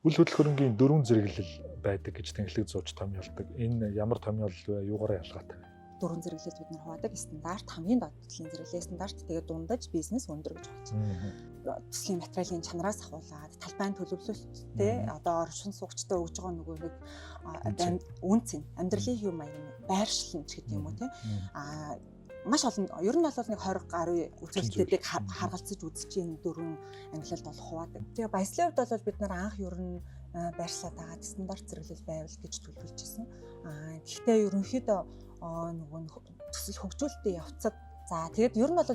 Үл хөдлөхөрөнгийн 4 зэрэглэл байдаг гэж тэнхлэг зууч томьёолдог. Энэ ямар томьёол вэ? Юугаараа ялгаатай вэ? 4 зэрэглэлд бид нар хуваадаг. Стандарт, хамгийн доод төслийн зэрэглэл стандарт, тэгээд дундаж, бизнес, өндөр гэж байна. Төслийн материалын чанараас ахуулаад талбайн төлөвлөлттэй одоо оршин суугчтай өгж байгаа нөгөө нэг үнцэн, амьдралын хэв маягийн байршлан ч гэдэг юм уу тийм. Маш олон ер нь бол нэг 20 гаруй үзүүлэлтүүдийг харгалзаж үзэж энэ 4 ангиллалд бол хуваадаг. Тэгээ баяслалын хувьд бол бид нар анх ер нь байршлаад байгаа стандарт зэрэглэл байвал гэж төлөвлөж ирсэн. Гэхдээ ерөнхийдөө нөгөө төсөл хөгжүүлэлтийн явцад за тэгээд ер нь бол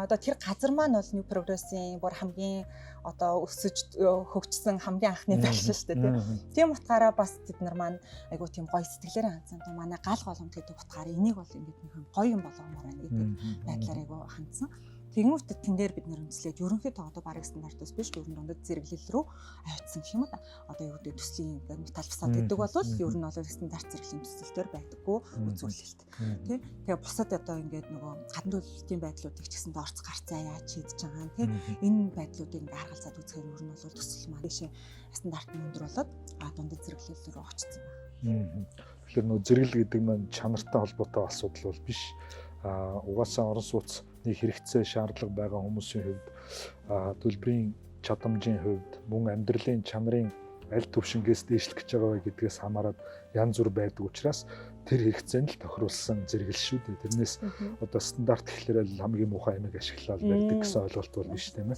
одоо тэр газар маань бол New Progress-ийн бүр хамгийн одоо өсөж хөгжсөн хамгийн анхны байршил шүү дээ тийм утгаараа бас тэд нар маань айгуу тийм гоё сэтгэлээрээ хандсан. Манай гал голомт гэдэг утгаараа энийг бол ингээд нэг гоё юм болгомоор байна гэдэг байдлаар айгуу хандсан. Тэгэнгүүт тэн дээр бид нэр үндэслээд ерөнхийдөө одоо бараг стандартаас биш ер нь дундад зэрэглэл рүү авчихсан гэх юм да. Одоо юу гэдэг төслийн металл фасад гэдэг бол ер нь бол стандарт зэрэглэлийн төсөлтөөр байдаггүй үзүүлэлт. Тэ. Тэгээ бусад одоо ингээд нөгөө гадна төлөвлөлтийн байдлуудыг ч гэсэн доорц гарцаа яаж шийдэж байгаа юм те. Энэ байдлуудыг ингээд харгалзаад үзэхээр ер нь бол төсөл маань дэше стандарт нь өндөр болоод дундад зэрэглэл рүү очсон байна. Тэгэхээр нөгөө зэрэглэл гэдэг маань чанартай холбоотой асуудал бол биш. Угаасаа орон сууцны хэрэгцээ шаардлага байгаа хүмүүсийн хувьд төлбөрийн чадамжийн хувьд мөн амьдралын чанарын аль түвшингээс дээшлэх гэж байгаа вэ гэдгээс хамаарат янз бүр байдаг учраас тэр хэрэгцээнд л тохируулсан зэрэглэл шүү дээ. Тэрнээс одоо стандарт гэхлээр хамгийн муухай амиг ашиглаад байдаг гэсэн ойлголт бол биш тийм ээ.